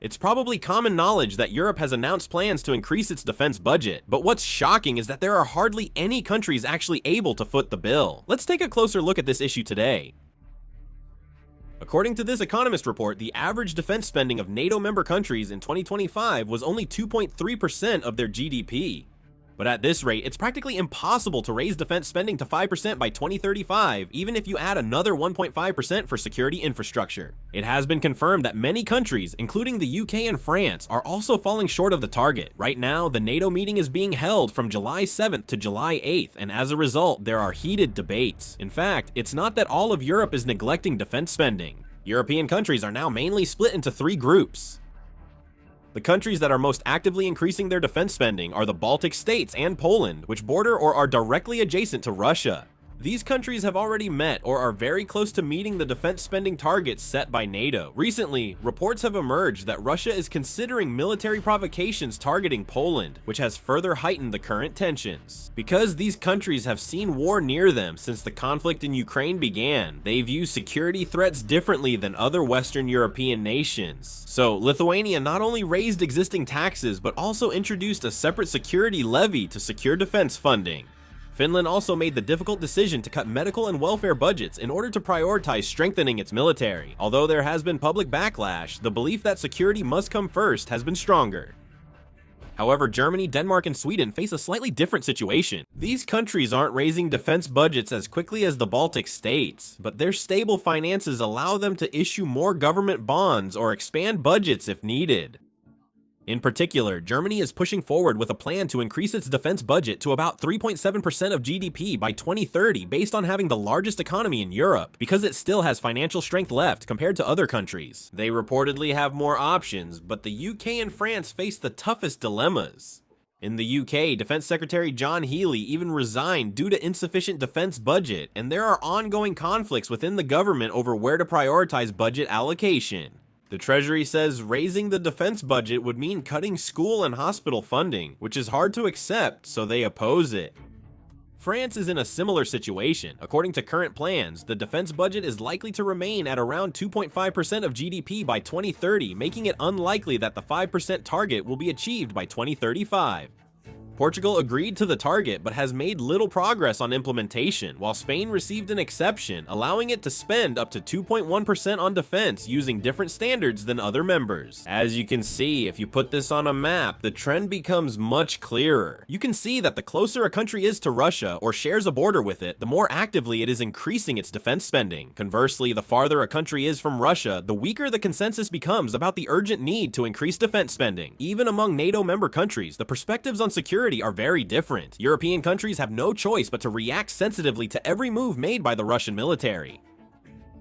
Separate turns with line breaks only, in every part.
It's probably common knowledge that Europe has announced plans to increase its defense budget, but what's shocking is that there are hardly any countries actually able to foot the bill. Let's take a closer look at this issue today. According to this Economist report, the average defense spending of NATO member countries in 2025 was only 2.3% of their GDP. But at this rate, it's practically impossible to raise defense spending to 5% by 2035, even if you add another 1.5% for security infrastructure. It has been confirmed that many countries, including the UK and France, are also falling short of the target. Right now, the NATO meeting is being held from July 7th to July 8th, and as a result, there are heated debates. In fact, it's not that all of Europe is neglecting defense spending. European countries are now mainly split into three groups. The countries that are most actively increasing their defense spending are the Baltic states and Poland, which border or are directly adjacent to Russia. These countries have already met or are very close to meeting the defense spending targets set by NATO. Recently, reports have emerged that Russia is considering military provocations targeting Poland, which has further heightened the current tensions. Because these countries have seen war near them since the conflict in Ukraine began, they view security threats differently than other Western European nations. So, Lithuania not only raised existing taxes, but also introduced a separate security levy to secure defense funding. Finland also made the difficult decision to cut medical and welfare budgets in order to prioritize strengthening its military. Although there has been public backlash, the belief that security must come first has been stronger. However, Germany, Denmark, and Sweden face a slightly different situation. These countries aren't raising defense budgets as quickly as the Baltic states, but their stable finances allow them to issue more government bonds or expand budgets if needed. In particular, Germany is pushing forward with a plan to increase its defense budget to about 3.7% of GDP by 2030 based on having the largest economy in Europe, because it still has financial strength left compared to other countries. They reportedly have more options, but the UK and France face the toughest dilemmas. In the UK, Defense Secretary John Healey even resigned due to insufficient defense budget, and there are ongoing conflicts within the government over where to prioritize budget allocation. The Treasury says raising the defense budget would mean cutting school and hospital funding, which is hard to accept, so they oppose it. France is in a similar situation. According to current plans, the defense budget is likely to remain at around 2.5% of GDP by 2030, making it unlikely that the 5% target will be achieved by 2035. Portugal agreed to the target but has made little progress on implementation, while Spain received an exception, allowing it to spend up to 2.1% on defense using different standards than other members. As you can see, if you put this on a map, the trend becomes much clearer. You can see that the closer a country is to Russia or shares a border with it, the more actively it is increasing its defense spending. Conversely, the farther a country is from Russia, the weaker the consensus becomes about the urgent need to increase defense spending. Even among NATO member countries, the perspectives on security are very different. European countries have no choice but to react sensitively to every move made by the Russian military.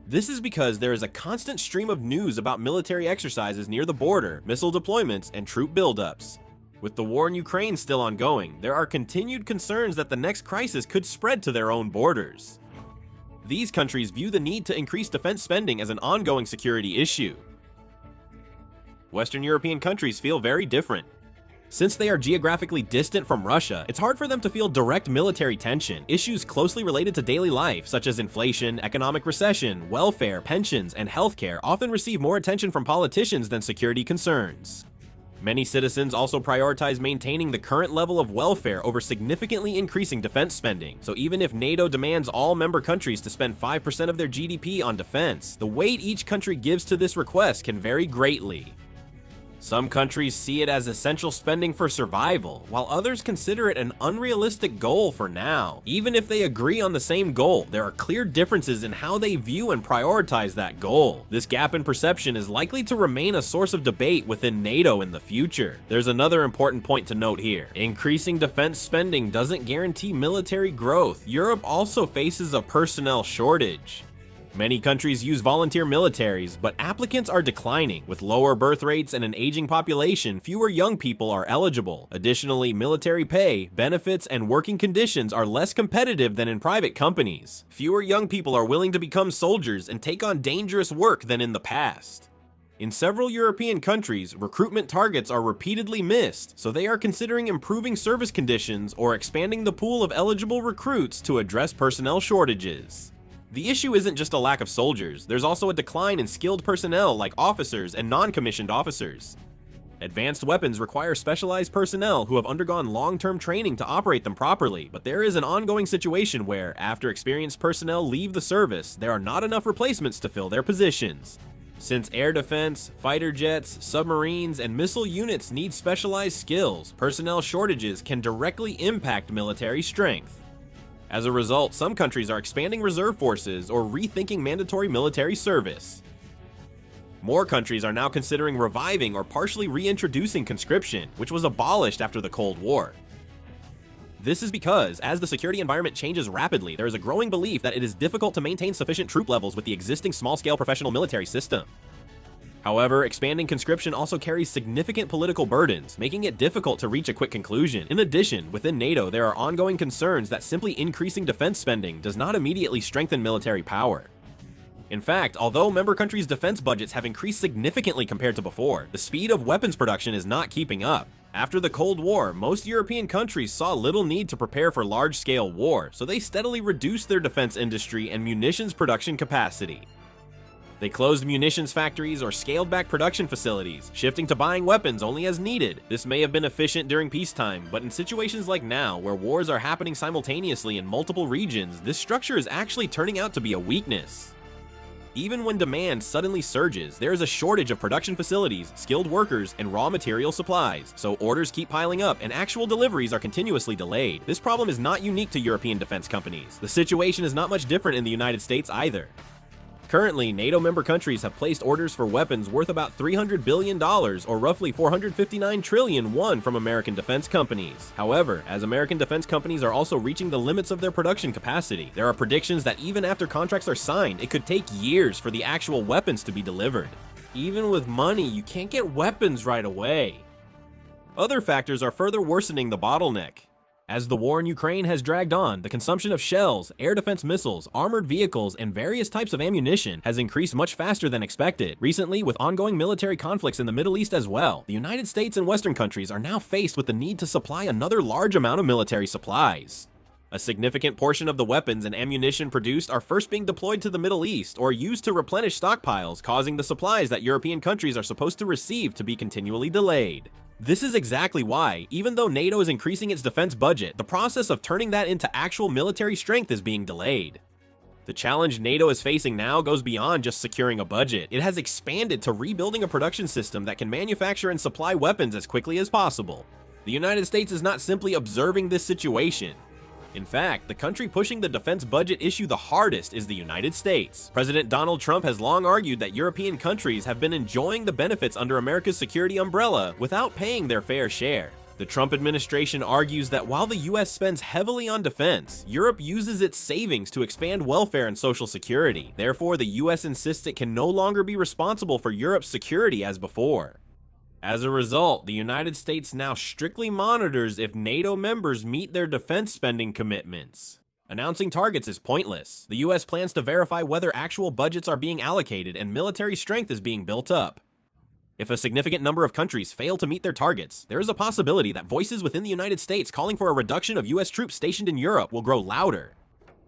This is because there is a constant stream of news about military exercises near the border, missile deployments, and troop buildups. With the war in Ukraine still ongoing, there are continued concerns that the next crisis could spread to their own borders. These countries view the need to increase defense spending as an ongoing security issue. Western European countries feel very different. Since they are geographically distant from Russia, it's hard for them to feel direct military tension. Issues closely related to daily life, such as inflation, economic recession, welfare, pensions, and healthcare, often receive more attention from politicians than security concerns. Many citizens also prioritize maintaining the current level of welfare over significantly increasing defense spending. So even if NATO demands all member countries to spend 5% of their GDP on defense, the weight each country gives to this request can vary greatly. Some countries see it as essential spending for survival, while others consider it an unrealistic goal for now. Even if they agree on the same goal, there are clear differences in how they view and prioritize that goal. This gap in perception is likely to remain a source of debate within NATO in the future. There's another important point to note here. Increasing defense spending doesn't guarantee military growth. Europe also faces a personnel shortage. Many countries use volunteer militaries, but applicants are declining. With lower birth rates and an aging population, fewer young people are eligible. Additionally, military pay, benefits, and working conditions are less competitive than in private companies. Fewer young people are willing to become soldiers and take on dangerous work than in the past. In several European countries, recruitment targets are repeatedly missed, so they are considering improving service conditions or expanding the pool of eligible recruits to address personnel shortages. The issue isn't just a lack of soldiers, there's also a decline in skilled personnel like officers and non-commissioned officers. Advanced weapons require specialized personnel who have undergone long-term training to operate them properly, but there is an ongoing situation where, after experienced personnel leave the service, there are not enough replacements to fill their positions. Since air defense, fighter jets, submarines, and missile units need specialized skills, personnel shortages can directly impact military strength. As a result, some countries are expanding reserve forces or rethinking mandatory military service. More countries are now considering reviving or partially reintroducing conscription, which was abolished after the Cold War. This is because, as the security environment changes rapidly, there is a growing belief that it is difficult to maintain sufficient troop levels with the existing small-scale professional military system. However, expanding conscription also carries significant political burdens, making it difficult to reach a quick conclusion. In addition, within NATO, there are ongoing concerns that simply increasing defense spending does not immediately strengthen military power. In fact, although member countries' defense budgets have increased significantly compared to before, the speed of weapons production is not keeping up. After the Cold War, most European countries saw little need to prepare for large-scale war, so they steadily reduced their defense industry and munitions production capacity. They closed munitions factories or scaled back production facilities, shifting to buying weapons only as needed. This may have been efficient during peacetime, but in situations like now, where wars are happening simultaneously in multiple regions, this structure is actually turning out to be a weakness. Even when demand suddenly surges, there is a shortage of production facilities, skilled workers, and raw material supplies, so orders keep piling up and actual deliveries are continuously delayed. This problem is not unique to European defense companies. The situation is not much different in the United States either. Currently, NATO member countries have placed orders for weapons worth about $300 billion, or roughly 459 trillion won from American defense companies. However, as American defense companies are also reaching the limits of their production capacity, there are predictions that even after contracts are signed, it could take years for the actual weapons to be delivered. Even with money, you can't get weapons right away. Other factors are further worsening the bottleneck. As the war in Ukraine has dragged on, the consumption of shells, air defense missiles, armored vehicles, and various types of ammunition has increased much faster than expected. Recently, with ongoing military conflicts in the Middle East as well, the United States and Western countries are now faced with the need to supply another large amount of military supplies. A significant portion of the weapons and ammunition produced are first being deployed to the Middle East or used to replenish stockpiles, causing the supplies that European countries are supposed to receive to be continually delayed. This is exactly why, even though NATO is increasing its defense budget, the process of turning that into actual military strength is being delayed. The challenge NATO is facing now goes beyond just securing a budget. It has expanded to rebuilding a production system that can manufacture and supply weapons as quickly as possible. The United States is not simply observing this situation. In fact, the country pushing the defense budget issue the hardest is the United States. President Donald Trump has long argued that European countries have been enjoying the benefits under America's security umbrella without paying their fair share. The Trump administration argues that while the US spends heavily on defense, Europe uses its savings to expand welfare and social security. Therefore, the US insists it can no longer be responsible for Europe's security as before. As a result, the United States now strictly monitors if NATO members meet their defense spending commitments. Announcing targets is pointless. The US plans to verify whether actual budgets are being allocated and military strength is being built up. If a significant number of countries fail to meet their targets, there is a possibility that voices within the United States calling for a reduction of US troops stationed in Europe will grow louder.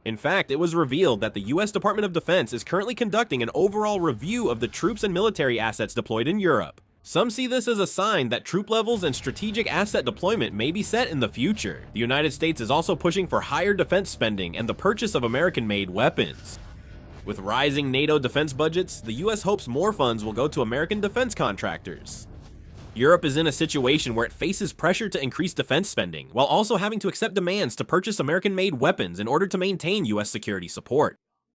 In fact, it was revealed that the US Department of Defense is currently conducting an overall review of the troops and military assets deployed in Europe. Some see this as a sign that troop levels and strategic asset deployment may be set in the future. The United States is also pushing for higher defense spending and the purchase of American-made weapons. With rising NATO defense budgets, the US hopes more funds will go to American defense contractors. Europe is in a situation where it faces pressure to increase defense spending, while also having to accept demands to purchase American-made weapons in order to maintain US security support.